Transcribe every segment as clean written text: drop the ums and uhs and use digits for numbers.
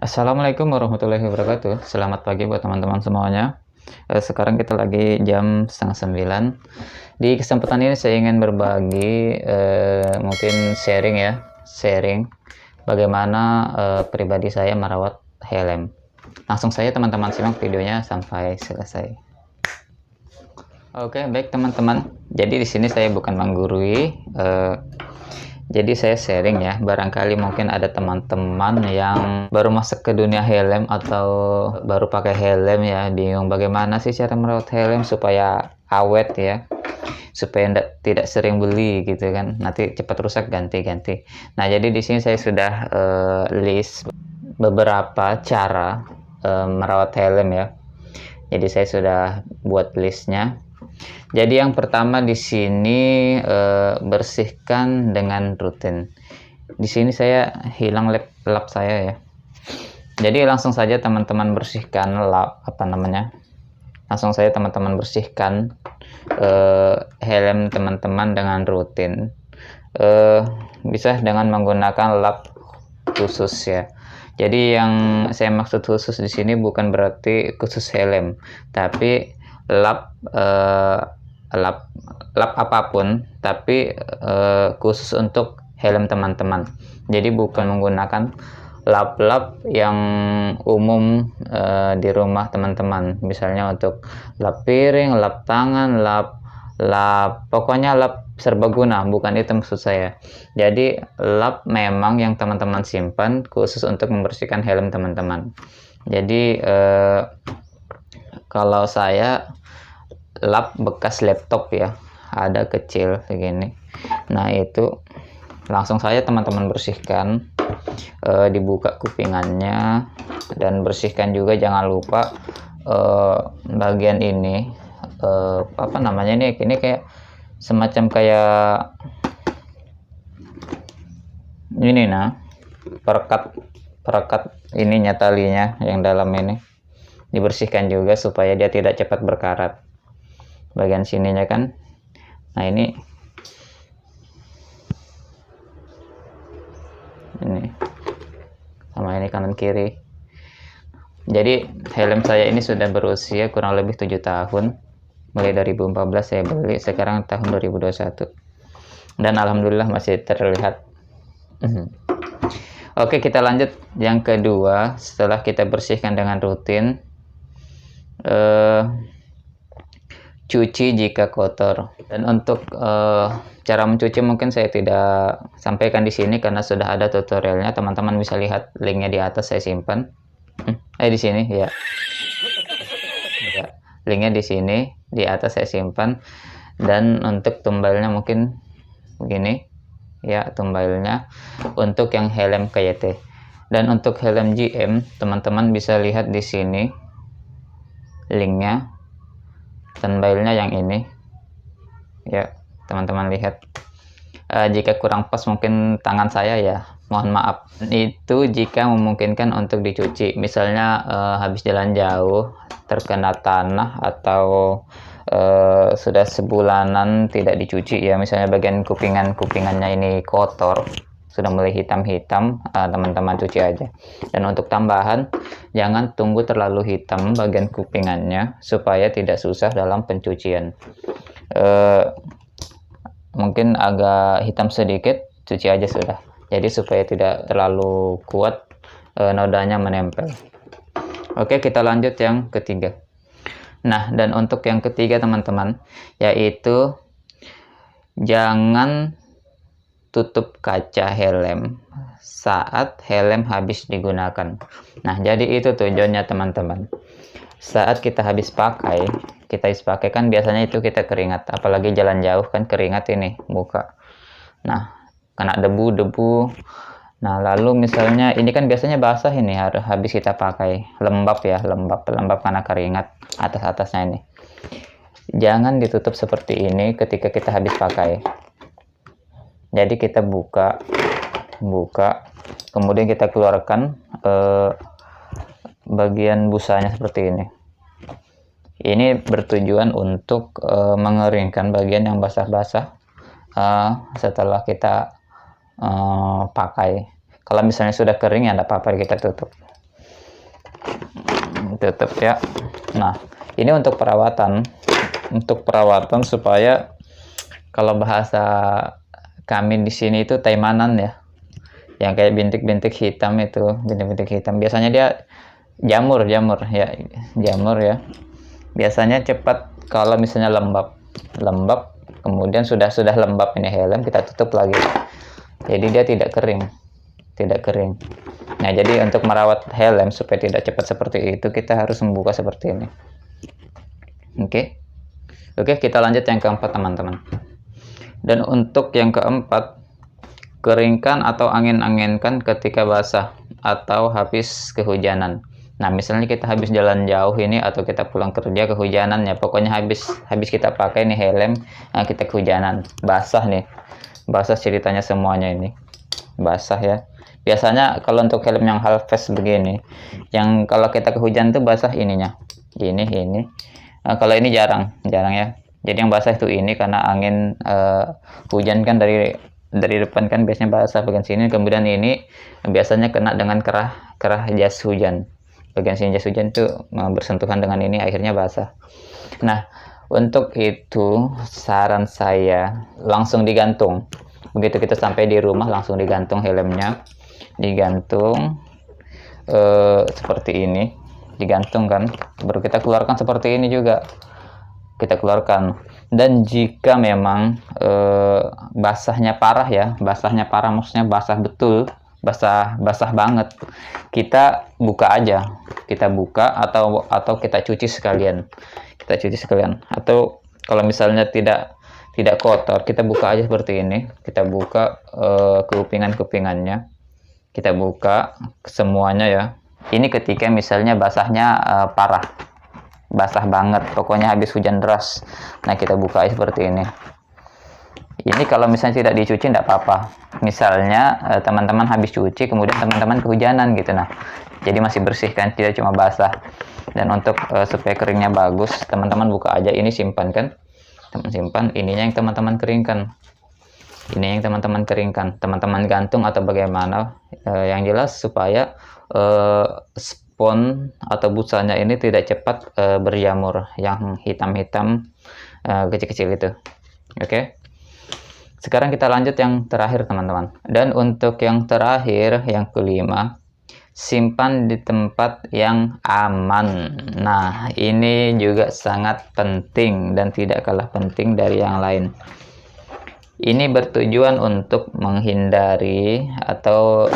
Assalamualaikum warahmatullahi wabarakatuh. Selamat pagi buat teman-teman semuanya. Sekarang kita lagi jam setengah 9. Di kesempatan ini saya ingin berbagi, mungkin sharing bagaimana pribadi saya merawat helm. Langsung saja teman-teman simak videonya sampai selesai. Oke, baik teman-teman. Jadi di sini saya bukan menggurui. Jadi saya sharing ya, barangkali mungkin ada teman-teman yang baru masuk ke dunia helm atau baru pakai helm ya, bingung bagaimana sih cara merawat helm supaya awet ya, supaya tidak sering beli gitu kan, nanti cepat rusak ganti-ganti. Nah jadi di sini saya sudah list beberapa cara merawat helm ya. Jadi saya sudah buat listnya. Jadi yang pertama di sini bersihkan dengan rutin. Di sini saya hilang lap saya ya. Jadi langsung saja teman-teman bersihkan langsung saja teman-teman bersihkan helm teman-teman dengan rutin. Bisa dengan menggunakan lap khusus ya. Jadi yang saya maksud khusus di sini bukan berarti khusus helm, tapi lap apapun, tapi khusus untuk helm teman-teman. Jadi bukan menggunakan lap yang umum di rumah teman-teman, misalnya untuk lap piring, lap tangan, pokoknya lap serbaguna, bukan itu maksud saya. Jadi lap memang yang teman-teman simpan khusus untuk membersihkan helm teman-teman. Jadi kalau saya lap bekas laptop ya, ada kecil segini. Nah itu langsung saja teman-teman bersihkan, dibuka kupingannya dan bersihkan juga, jangan lupa bagian ini apa namanya ini kayak semacam kayak ini, nah perekat ininya, talinya yang dalam ini dibersihkan juga supaya dia tidak cepat berkarat. Bagian sininya kan, nah ini sama ini kanan kiri. Jadi helm saya ini sudah berusia kurang lebih 7 tahun, mulai dari 2014 saya beli, sekarang tahun 2021 dan alhamdulillah masih terlihat. Oke, kita lanjut yang kedua. Setelah kita bersihkan dengan rutin, cuci jika kotor. Dan untuk cara mencuci mungkin saya tidak sampaikan di sini karena sudah ada tutorialnya. Teman-teman bisa lihat linknya di atas, saya simpan. Di sini ya. Linknya di sini di atas saya simpan. Dan untuk tumbalnya mungkin begini ya, tumbalnya untuk yang helm KYT. Dan untuk helm GM teman-teman bisa lihat di sini linknya. Thumbnailnya yang ini ya, teman-teman lihat. Jika kurang pas mungkin tangan saya ya, mohon maaf. Itu jika memungkinkan untuk dicuci, misalnya habis jalan jauh terkena tanah atau sudah sebulanan tidak dicuci ya, misalnya bagian kupingannya ini kotor, sudah mulai hitam-hitam, teman-teman cuci aja. Dan untuk tambahan, jangan tunggu terlalu hitam bagian kupingannya supaya tidak susah dalam pencucian. Mungkin agak hitam sedikit, cuci aja sudah. Jadi supaya tidak terlalu kuat nodanya menempel. Oke, kita lanjut yang ketiga. Nah, dan untuk yang ketiga teman-teman, yaitu jangan tutup kaca helm saat helm habis digunakan. Nah, jadi itu tujuannya teman-teman. Saat kita habis pakai kan biasanya itu kita keringat, apalagi jalan jauh kan keringat ini muka. Nah, kena debu. Nah, lalu misalnya ini kan biasanya basah ini, habis kita pakai, lembab karena keringat atas-atasnya ini. Jangan ditutup seperti ini ketika kita habis pakai. Jadi kita buka, kemudian kita keluarkan bagian busanya seperti ini. Ini bertujuan untuk mengeringkan bagian yang basah-basah setelah kita pakai. Kalau misalnya sudah kering ya tidak apa-apa, kita tutup. tutup ya. Nah, ini untuk perawatan supaya kalau bahasa kami di sini itu taimanan ya, yang kayak bintik-bintik hitam itu, bintik-bintik hitam biasanya dia jamur ya, jamur ya. Biasanya cepat kalau misalnya lembab, kemudian sudah lembab ini helm, kita tutup lagi, jadi dia tidak kering. Nah, jadi untuk merawat helm supaya tidak cepat seperti itu, kita harus membuka seperti ini. Oke, kita lanjut yang keempat teman-teman. Dan untuk yang keempat, keringkan atau angin-anginkan ketika basah atau habis kehujanan. Nah, misalnya kita habis jalan jauh ini, atau kita pulang kerja kehujanan ya, pokoknya habis kita pakai nih helm, nah kita kehujanan, basah nih, basah ceritanya semuanya ini, basah ya. Biasanya kalau untuk helm yang half face begini, yang kalau kita kehujanan tuh basah ininya, ini. Nah, kalau ini jarang ya. Jadi yang basah itu ini karena angin hujan kan dari depan kan biasanya basah bagian sini, kemudian ini biasanya kena dengan kerah jas hujan. Bagian sini jas hujan itu bersentuhan dengan ini, akhirnya basah. Nah, untuk itu saran saya langsung digantung. Begitu kita sampai di rumah langsung digantung helmnya, digantung seperti ini, digantung kan, baru kita keluarkan seperti ini juga, kita keluarkan. Dan jika memang basahnya parah ya, maksudnya basah betul, basah banget, kita buka aja, atau kita cuci sekalian, atau kalau misalnya tidak kotor, kita buka aja seperti ini, kita buka kepingannya, kita buka semuanya ya. Ini ketika misalnya basahnya parah, basah banget, pokoknya habis hujan deras. Nah, kita buka seperti ini. Ini kalau misalnya tidak dicuci tidak apa-apa. Misalnya teman-teman habis cuci, kemudian teman-teman kehujanan gitu, nah jadi masih bersih kan, tidak cuma basah. Dan untuk supaya keringnya bagus, teman-teman buka aja ini, simpan kan, simpan ininya yang teman-teman keringkan, teman-teman gantung atau bagaimana, yang jelas supaya spons atau busanya ini tidak cepat berjamur, yang hitam-hitam kecil-kecil itu. Oke. Sekarang kita lanjut yang terakhir teman-teman. Dan untuk yang terakhir, yang kelima, simpan di tempat yang aman. Nah, ini juga sangat penting dan tidak kalah penting dari yang lain. Ini bertujuan untuk menghindari atau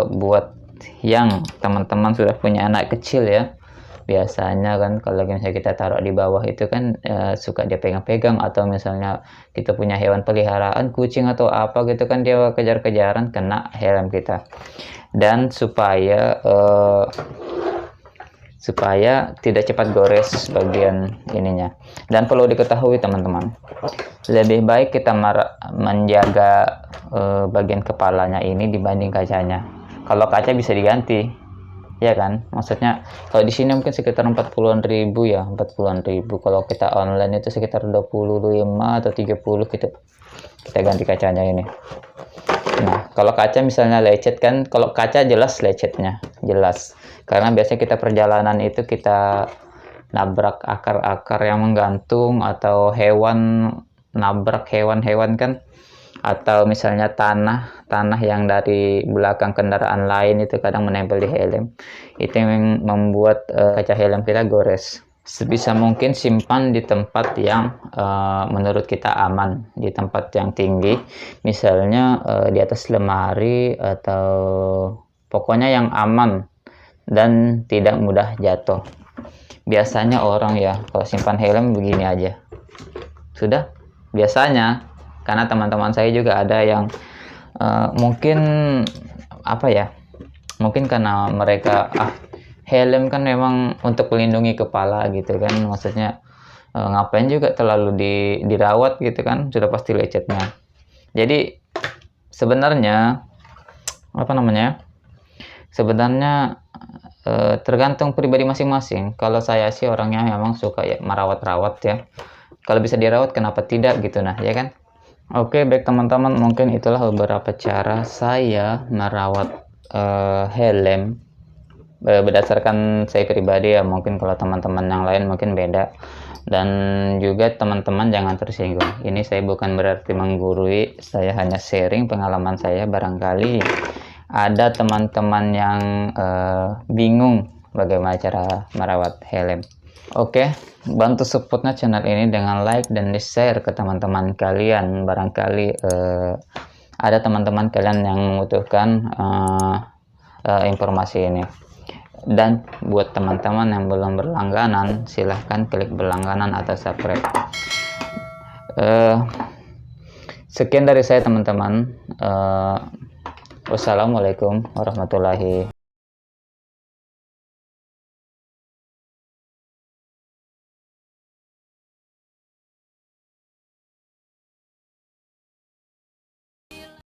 buat yang teman-teman sudah punya anak kecil ya. Biasanya kan kalau misalnya kita taruh di bawah itu kan suka dia pegang-pegang, atau misalnya kita punya hewan peliharaan, kucing atau apa gitu kan, dia kejar-kejaran, kena helm kita. Dan supaya tidak cepat gores bagian ininya. Dan perlu diketahui teman-teman, lebih baik kita menjaga bagian kepalanya ini dibanding kacanya. Kalau kaca bisa diganti ya kan, maksudnya kalau di sini mungkin sekitar 40-an ribu ya, 40-an ribu. Kalau kita online itu sekitar 25 atau 30 kita ganti kacanya ini. Nah, kalau kaca misalnya lecet kan, kalau kaca jelas lecetnya, jelas. Karena biasanya kita perjalanan itu kita nabrak akar-akar yang menggantung, atau nabrak hewan-hewan kan, atau misalnya tanah yang dari belakang kendaraan lain itu kadang menempel di helm, itu yang membuat kaca helm kita gores. Sebisa mungkin simpan di tempat yang menurut kita aman, di tempat yang tinggi, misalnya di atas lemari, atau pokoknya yang aman dan tidak mudah jatuh. Biasanya orang ya kalau simpan helm begini aja sudah, biasanya. Karena teman-teman saya juga ada yang mungkin apa ya, mungkin karena mereka helm kan memang untuk melindungi kepala gitu kan, maksudnya ngapain juga terlalu dirawat gitu kan, sudah pasti lecetnya. Jadi sebenarnya tergantung pribadi masing-masing. Kalau saya sih orangnya memang suka ya merawat-rawat ya, kalau bisa dirawat kenapa tidak gitu, nah ya kan. Oke, baik teman-teman, mungkin itulah beberapa cara saya merawat helm berdasarkan saya pribadi ya, mungkin kalau teman-teman yang lain mungkin beda. Dan juga teman-teman jangan tersinggung, ini saya bukan berarti menggurui, saya hanya sharing pengalaman saya. Barangkali ada teman-teman yang bingung bagaimana cara merawat helm. Oke, bantu supportnya channel ini dengan like dan di share ke teman-teman kalian. Barangkali ada teman-teman kalian yang membutuhkan informasi ini. Dan buat teman-teman yang belum berlangganan, silahkan klik berlangganan atau subscribe. Sekian dari saya teman-teman. Wassalamualaikum warahmatullahi wabarakatuh.